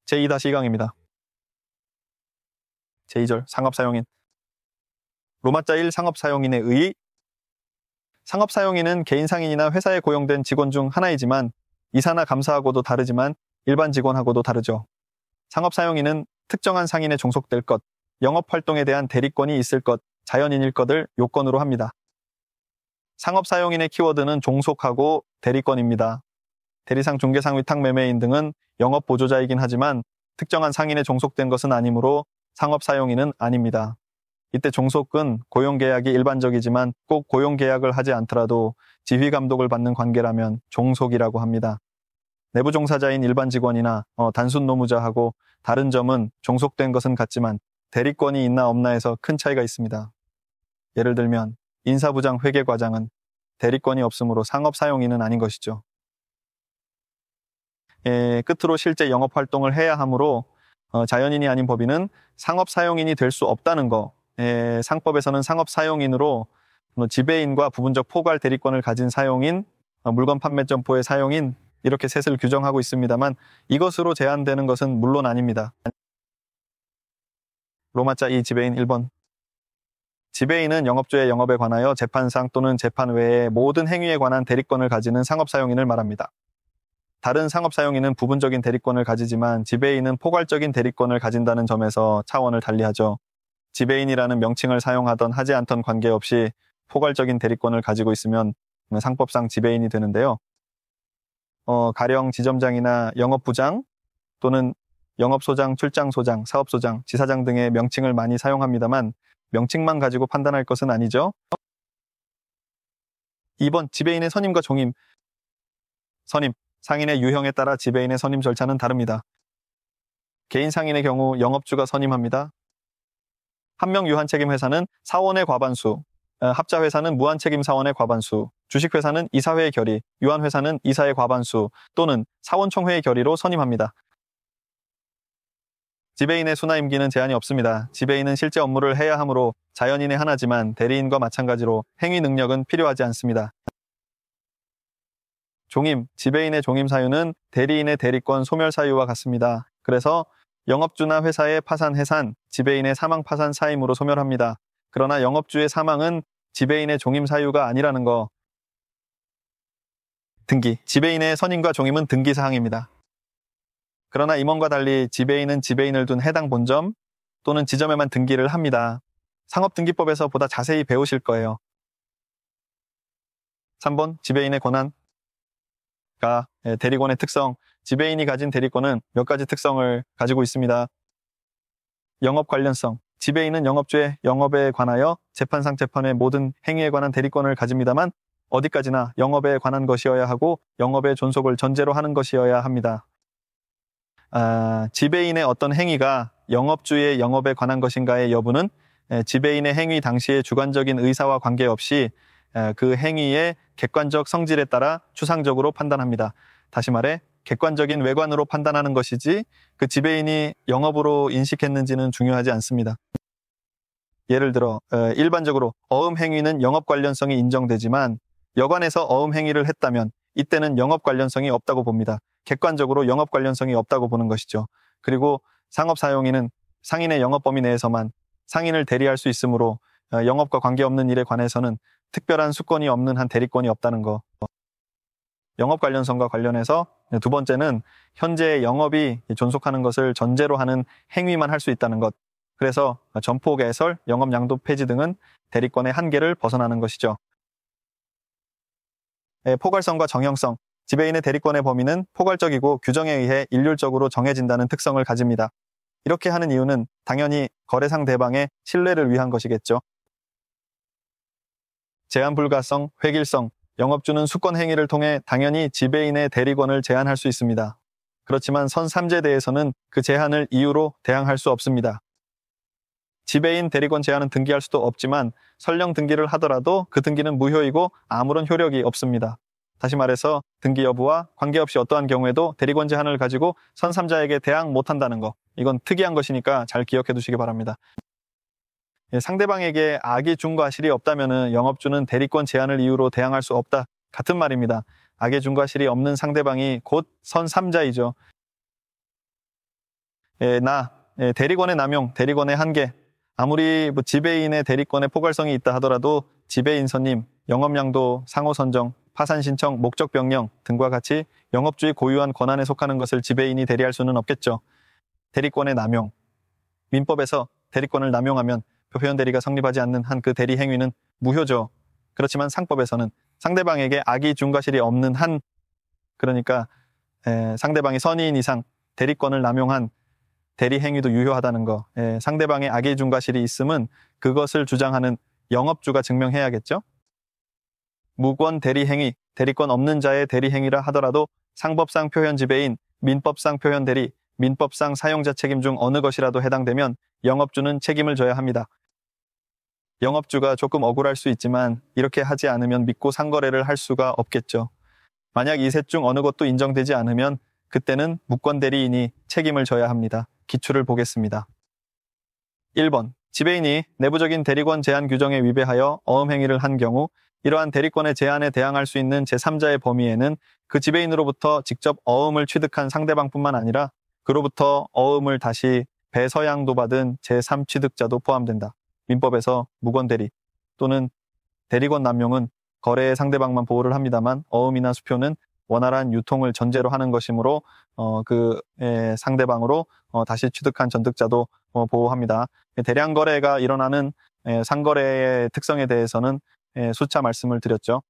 제2-2강입니다. 제2절 상업사용인. 로마자 1 상업사용인에 의의. 상업사용인은 개인상인이나 회사에 고용된 직원 중 하나이지만 이사나 감사하고도 다르지만 일반 직원하고도 다르죠. 상업사용인은 특정한 상인에 종속될 것, 영업활동에 대한 대리권이 있을 것, 자연인일 것을 요건으로 합니다. 상업사용인의 키워드는 종속하고 대리권입니다. 대리상, 중개상, 위탁매매인 등은 영업보조자이긴 하지만 특정한 상인에 종속된 것은 아니므로 상업사용인은 아닙니다. 이때 종속은 고용계약이 일반적이지만 꼭 고용계약을 하지 않더라도 지휘감독을 받는 관계라면 종속이라고 합니다. 내부 종사자인 일반 직원이나 단순 노무자하고 다른 점은 종속된 것은 같지만 대리권이 있나 없나에서 큰 차이가 있습니다. 예를 들면 인사부장, 회계과장은 대리권이 없으므로 상업사용인은 아닌 것이죠. 끝으로 실제 영업활동을 해야 하므로 자연인이 아닌 법인은 상업사용인이 될 수 없다는 거. 상법에서는 상업사용인으로 지배인과 부분적 포괄 대리권을 가진 사용인, 물건 판매 점포의 사용인 이렇게 셋을 규정하고 있습니다만 이것으로 제한되는 것은 물론 아닙니다. 로마자 2 지배인 1번. 지배인은 영업주의 영업에 관하여 재판상 또는 재판 외의 모든 행위에 관한 대리권을 가지는 상업사용인을 말합니다. 다른 상업사용인은 부분적인 대리권을 가지지만 지배인은 포괄적인 대리권을 가진다는 점에서 차원을 달리하죠. 지배인이라는 명칭을 사용하던 하지 않던 관계없이 포괄적인 대리권을 가지고 있으면 상법상 지배인이 되는데요. 가령 지점장이나 영업부장 또는 영업소장, 출장소장, 사업소장, 지사장 등의 명칭을 많이 사용합니다만 명칭만 가지고 판단할 것은 아니죠. 2번 지배인의 선임과 종임. 선임, 상인의 유형에 따라 지배인의 선임 절차는 다릅니다. 개인 상인의 경우 영업주가 선임합니다. 한명 유한책임 회사는 사원의 과반수, 합자회사는 무한책임 사원의 과반수, 주식회사는 이사회의 결의, 유한회사는 이사의 과반수 또는 사원총회의 결의로 선임합니다. 지배인의 수나 임기는 제한이 없습니다. 지배인은 실제 업무를 해야 하므로 자연인의 하나지만 대리인과 마찬가지로 행위 능력은 필요하지 않습니다. 종임, 지배인의 종임 사유는 대리인의 대리권 소멸 사유와 같습니다. 그래서 영업주나 회사의 파산, 해산, 지배인의 사망, 파산, 사임으로 소멸합니다. 그러나 영업주의 사망은 지배인의 종임 사유가 아니라는 거. 등기, 지배인의 선임과 종임은 등기사항입니다. 그러나 임원과 달리 지배인은 지배인을 둔 해당 본점 또는 지점에만 등기를 합니다. 상업등기법에서 보다 자세히 배우실 거예요. 3번 지배인의 권한. 대리권의 특성. 지배인이 가진 대리권은 몇 가지 특성을 가지고 있습니다. 영업 관련성. 지배인은 영업주의 영업에 관하여 재판상 재판의 모든 행위에 관한 대리권을 가집니다만 어디까지나 영업에 관한 것이어야 하고 영업의 존속을 전제로 하는 것이어야 합니다. 지배인의 어떤 행위가 영업주의 영업에 관한 것인가의 여부는 지배인의 행위 당시의 주관적인 의사와 관계없이 그 행위의 객관적 성질에 따라 추상적으로 판단합니다. 다시 말해 객관적인 외관으로 판단하는 것이지 그 지배인이 영업으로 인식했는지는 중요하지 않습니다. 예를 들어 일반적으로 어음 행위는 영업 관련성이 인정되지만 여관에서 어음 행위를 했다면 이때는 영업 관련성이 없다고 봅니다. 객관적으로 영업 관련성이 없다고 보는 것이죠. 그리고 상업사용인은 상인의 영업 범위 내에서만 상인을 대리할 수 있으므로 영업과 관계없는 일에 관해서는 특별한 수권이 없는 한 대리권이 없다는 거. 영업 관련성과 관련해서 두 번째는 현재의 영업이 존속하는 것을 전제로 하는 행위만 할 수 있다는 것. 그래서 점포 개설, 영업 양도 폐지 등은 대리권의 한계를 벗어나는 것이죠. 포괄성과 정형성. 지배인의 대리권의 범위는 포괄적이고 규정에 의해 일률적으로 정해진다는 특성을 가집니다. 이렇게 하는 이유는 당연히 거래 상대방의 신뢰를 위한 것이겠죠. 제한 불가성, 획일성. 영업주는 수권 행위를 통해 당연히 지배인의 대리권을 제한할 수 있습니다. 그렇지만 선 3제대에서는 그 제한을 이유로 대항할 수 없습니다. 지배인 대리권 제한은 등기할 수도 없지만 설령 등기를 하더라도 그 등기는 무효이고 아무런 효력이 없습니다. 다시 말해서 등기 여부와 관계없이 어떠한 경우에도 대리권 제한을 가지고 선 3자에게 대항 못한다는 거. 이건 특이한 것이니까 잘 기억해 두시기 바랍니다. 상대방에게 악의 중과실이 없다면 영업주는 대리권 제한을 이유로 대항할 수 없다. 같은 말입니다. 악의 중과실이 없는 상대방이 곧 선 3자이죠. 대리권의 남용, 대리권의 한계, 아무리 뭐 지배인의 대리권의 포괄성이 있다 하더라도 지배인 선임, 영업양도, 상호 선정, 파산 신청, 목적 변경 등과 같이 영업주의 고유한 권한에 속하는 것을 지배인이 대리할 수는 없겠죠. 대리권의 남용. 민법에서 대리권을 남용하면 표현 대리가 성립하지 않는 한 그 대리 행위는 무효죠. 그렇지만 상법에서는 상대방에게 악의 중과실이 없는 한, 그러니까 상대방이 선의인 이상 대리권을 남용한 대리 행위도 유효하다는 거. 상대방의 악의 중과실이 있음은 그것을 주장하는 영업주가 증명해야겠죠. 무권 대리 행위, 대리권 없는 자의 대리 행위라 하더라도 상법상 표현 지배인, 민법상 표현 대리, 민법상 사용자 책임 중 어느 것이라도 해당되면 영업주는 책임을 져야 합니다. 영업주가 조금 억울할 수 있지만 이렇게 하지 않으면 믿고 상거래를 할 수가 없겠죠. 만약 이 셋 중 어느 것도 인정되지 않으면 그때는 무권 대리인이 책임을 져야 합니다. 기출을 보겠습니다. 1번. 지배인이 내부적인 대리권 제한 규정에 위배하여 어음 행위를 한 경우 이러한 대리권의 제한에 대항할 수 있는 제3자의 범위에는 그 지배인으로부터 직접 어음을 취득한 상대방뿐만 아니라 그로부터 어음을 다시 배서양도 받은 제3취득자도 포함된다. 민법에서 무권대리 또는 대리권 남용은 거래의 상대방만 보호를 합니다만 어음이나 수표는 원활한 유통을 전제로 하는 것이므로 상대방으로 다시 취득한 전득자도 보호합니다. 대량 거래가 일어나는 상거래의 특성에 대해서는 수차 말씀을 드렸죠.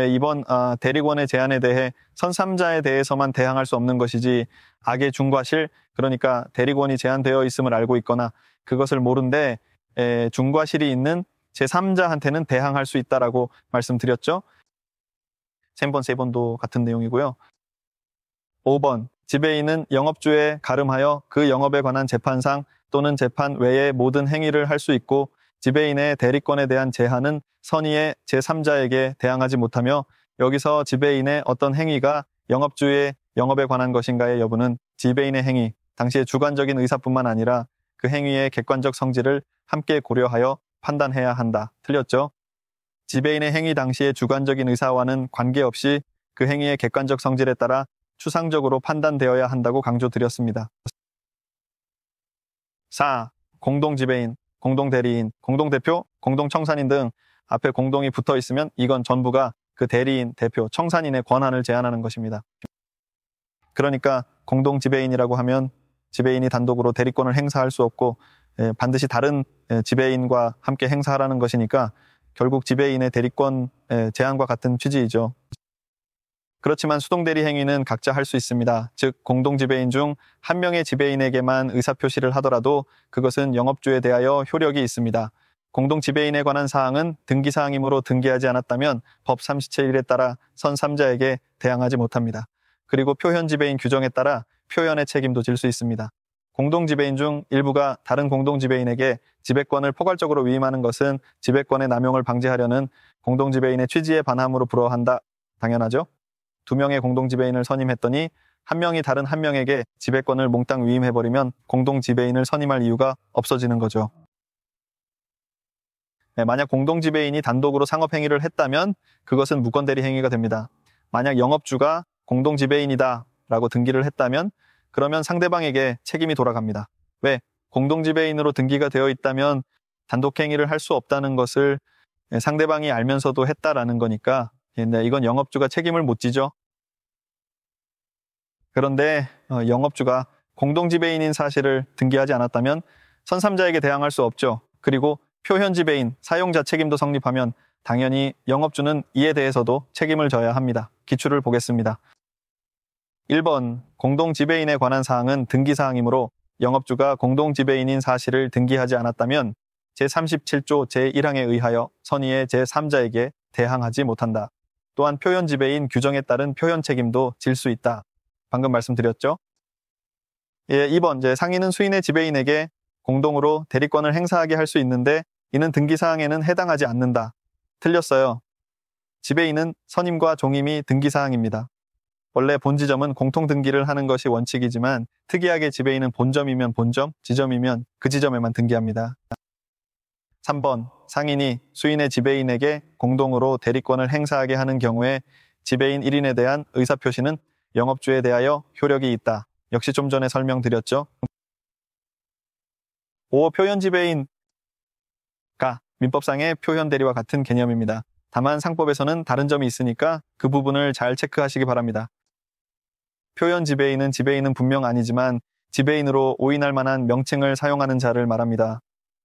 이번 대리권의 제한에 대해 선3자에 대해서만 대항할 수 없는 것이지 악의 중과실, 그러니까 대리권이 제한되어 있음을 알고 있거나 그것을 모른데 중과실이 있는 제3자한테는 대항할 수 있다라고 말씀드렸죠. 3번, 3번도 같은 내용이고요. 5번, 지배인은 영업주에 가름하여 그 영업에 관한 재판상 또는 재판 외의 모든 행위를 할 수 있고 지배인의 대리권에 대한 제한은 선의의 제3자에게 대항하지 못하며 여기서 지배인의 어떤 행위가 영업주의 영업에 관한 것인가의 여부는 지배인의 행위, 당시의 주관적인 의사뿐만 아니라 그 행위의 객관적 성질을 함께 고려하여 판단해야 한다. 틀렸죠? 지배인의 행위 당시의 주관적인 의사와는 관계없이 그 행위의 객관적 성질에 따라 추상적으로 판단되어야 한다고 강조드렸습니다. 4. 공동지배인, 공동대리인, 공동대표, 공동청산인 등 앞에 공동이 붙어 있으면 이건 전부가 그 대리인, 대표, 청산인의 권한을 제한하는 것입니다. 그러니까 공동지배인이라고 하면 지배인이 단독으로 대리권을 행사할 수 없고 반드시 다른 지배인과 함께 행사하라는 것이니까 결국 지배인의 대리권 제한과 같은 취지이죠. 그렇지만 수동대리 행위는 각자 할 수 있습니다. 즉 공동지배인 중 한 명의 지배인에게만 의사표시를 하더라도 그것은 영업주에 대하여 효력이 있습니다. 공동지배인에 관한 사항은 등기사항이므로 등기하지 않았다면 법 37 1에 따라 선3자에게 대항하지 못합니다. 그리고 표현지배인 규정에 따라 표현의 책임도 질 수 있습니다. 공동지배인 중 일부가 다른 공동지배인에게 지배권을 포괄적으로 위임하는 것은 지배권의 남용을 방지하려는 공동지배인의 취지에 반함으로 불허한다. 당연하죠. 2명의 공동지배인을 선임했더니 한 명이 다른 한 명에게 지배권을 몽땅 위임해버리면 공동지배인을 선임할 이유가 없어지는 거죠. 만약 공동지배인이 단독으로 상업행위를 했다면 그것은 무권대리 행위가 됩니다. 만약 영업주가 공동지배인이다 라고 등기를 했다면 그러면 상대방에게 책임이 돌아갑니다. 왜? 공동지배인으로 등기가 되어 있다면 단독행위를 할 수 없다는 것을 상대방이 알면서도 했다라는 거니까 이건 영업주가 책임을 못 지죠. 그런데 영업주가 공동지배인인 사실을 등기하지 않았다면 선3자에게 대항할 수 없죠. 그리고 표현지배인, 사용자 책임도 성립하면 당연히 영업주는 이에 대해서도 책임을 져야 합니다. 기출을 보겠습니다. 1번, 공동지배인에 관한 사항은 등기사항이므로 영업주가 공동지배인인 사실을 등기하지 않았다면 제37조 제1항에 의하여 선의의 제3자에게 대항하지 못한다. 또한 표현지배인 규정에 따른 표현 책임도 질 수 있다. 방금 말씀드렸죠? 2번, 상인은 수인의 지배인에게 공동으로 대리권을 행사하게 할 수 있는데 이는 등기사항에는 해당하지 않는다. 틀렸어요. 지배인은 선임과 종임이 등기사항입니다. 원래 본지점은 공통등기를 하는 것이 원칙이지만 특이하게 지배인은 본점이면 본점, 지점이면 그 지점에만 등기합니다. 3번, 상인이 수인의 지배인에게 공동으로 대리권을 행사하게 하는 경우에 지배인 1인에 대한 의사표시는 영업주에 대하여 효력이 있다. 역시 좀 전에 설명드렸죠. 5. 표현 지배인가 민법상의 표현 대리와 같은 개념입니다. 다만 상법에서는 다른 점이 있으니까 그 부분을 잘 체크하시기 바랍니다. 표현 지배인은 지배인은 분명 아니지만 지배인으로 오인할 만한 명칭을 사용하는 자를 말합니다.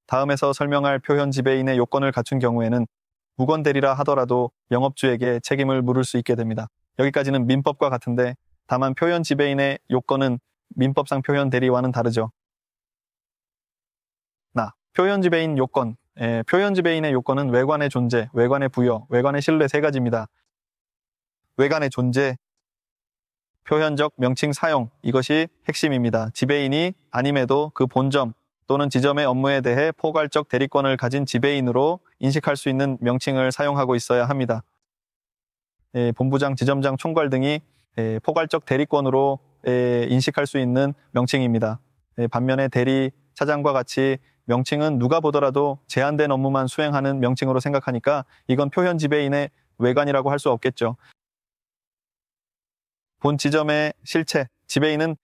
다음에서 설명할 표현 지배인의 요건을 갖춘 경우에는 무건 대리라 하더라도 영업주에게 책임을 물을 수 있게 됩니다. 여기까지는 민법과 같은데 다만 표현 지배인의 요건은 민법상 표현 대리와는 다르죠. 표현 지배인 요건. 표현 지배인의 요건은 외관의 존재, 외관의 부여, 외관의 신뢰 세 가지입니다. 외관의 존재, 표현적 명칭 사용, 이것이 핵심입니다. 지배인이 아님에도 그 본점 또는 지점의 업무에 대해 포괄적 대리권을 가진 지배인으로 인식할 수 있는 명칭을 사용하고 있어야 합니다. 본부장, 지점장, 총괄 등이 포괄적 대리권으로 인식할 수 있는 명칭입니다. 반면에 대리, 차장과 같이 명칭은 누가 보더라도 제한된 업무만 수행하는 명칭으로 생각하니까 이건 표현 지배인의 외관이라고 할 수 없겠죠. 본 지점의 실체, 지배인은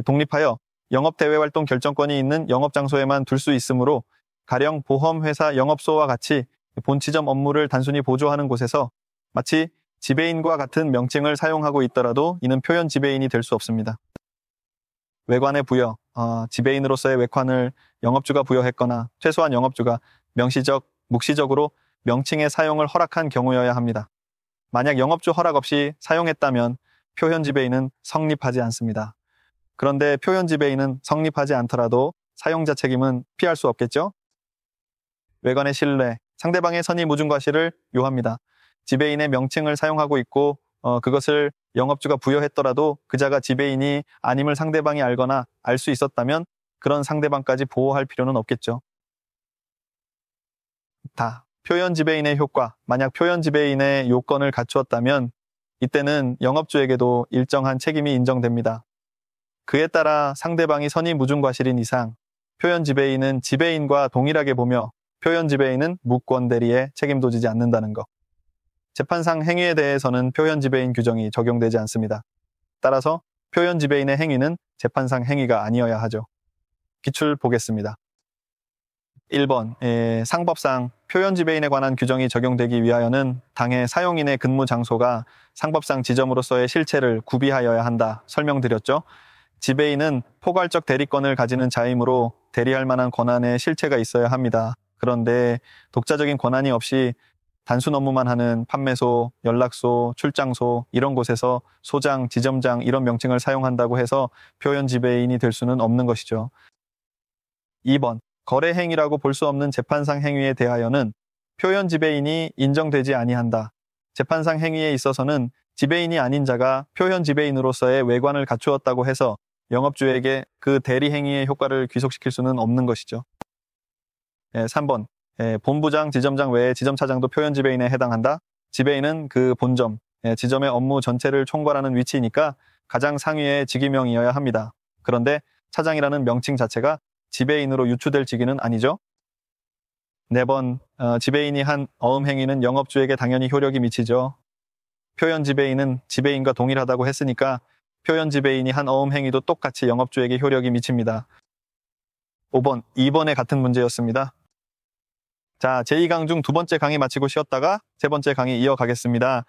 독립하여 영업대외활동 결정권이 있는 영업장소에만 둘 수 있으므로 가령 보험회사 영업소와 같이 본 지점 업무를 단순히 보조하는 곳에서 마치 지배인과 같은 명칭을 사용하고 있더라도 이는 표현 지배인이 될 수 없습니다. 외관의 부여, 지배인으로서의 외관을 영업주가 부여했거나 최소한 영업주가 명시적, 묵시적으로 명칭의 사용을 허락한 경우여야 합니다. 만약 영업주 허락 없이 사용했다면 표현 지배인은 성립하지 않습니다. 그런데 표현 지배인은 성립하지 않더라도 사용자 책임은 피할 수 없겠죠? 외관의 신뢰, 상대방의 선의 무중 과실을 요합니다. 지배인의 명칭을 사용하고 있고 그것을 영업주가 부여했더라도 그자가 지배인이 아님을 상대방이 알거나 알 수 있었다면 그런 상대방까지 보호할 필요는 없겠죠. 표현 지배인의 효과, 만약 표현 지배인의 요건을 갖추었다면 이때는 영업주에게도 일정한 책임이 인정됩니다. 그에 따라 상대방이 선의 무중 과실인 이상 표현 지배인은 지배인과 동일하게 보며 표현 지배인은 무권 대리에 책임도 지지 않는다는 것. 재판상 행위에 대해서는 표현 지배인 규정이 적용되지 않습니다. 따라서 표현 지배인의 행위는 재판상 행위가 아니어야 하죠. 기출 보겠습니다. 1번, 상법상 표현 지배인에 관한 규정이 적용되기 위하여는 당해 사용인의 근무 장소가 상법상 지점으로서의 실체를 구비하여야 한다 설명드렸죠. 지배인은 포괄적 대리권을 가지는 자이므로 대리할 만한 권한의 실체가 있어야 합니다. 그런데 독자적인 권한이 없이 단순 업무만 하는 판매소, 연락소, 출장소 이런 곳에서 소장, 지점장 이런 명칭을 사용한다고 해서 표현 지배인이 될 수는 없는 것이죠. 2번, 거래 행위라고 볼 수 없는 재판상 행위에 대하여는 표현 지배인이 인정되지 아니한다. 재판상 행위에 있어서는 지배인이 아닌 자가 표현 지배인으로서의 외관을 갖추었다고 해서 영업주에게 그 대리 행위의 효과를 귀속시킬 수는 없는 것이죠. 3번, 본부장, 지점장 외에 지점차장도 표현 지배인에 해당한다. 지배인은 그 본점, 지점의 업무 전체를 총괄하는 위치이니까 가장 상위의 직위명이어야 합니다. 그런데 차장이라는 명칭 자체가 지배인으로 유추될 직위는 아니죠. 4번, 지배인이 한 어음 행위는 영업주에게 당연히 효력이 미치죠. 표현 지배인은 지배인과 동일하다고 했으니까 표현 지배인이 한 어음 행위도 똑같이 영업주에게 효력이 미칩니다. 5번, 2번에 같은 문제였습니다. 자, 제2강 중 두 번째 강의 마치고 쉬었다가 세 번째 강의 이어가겠습니다.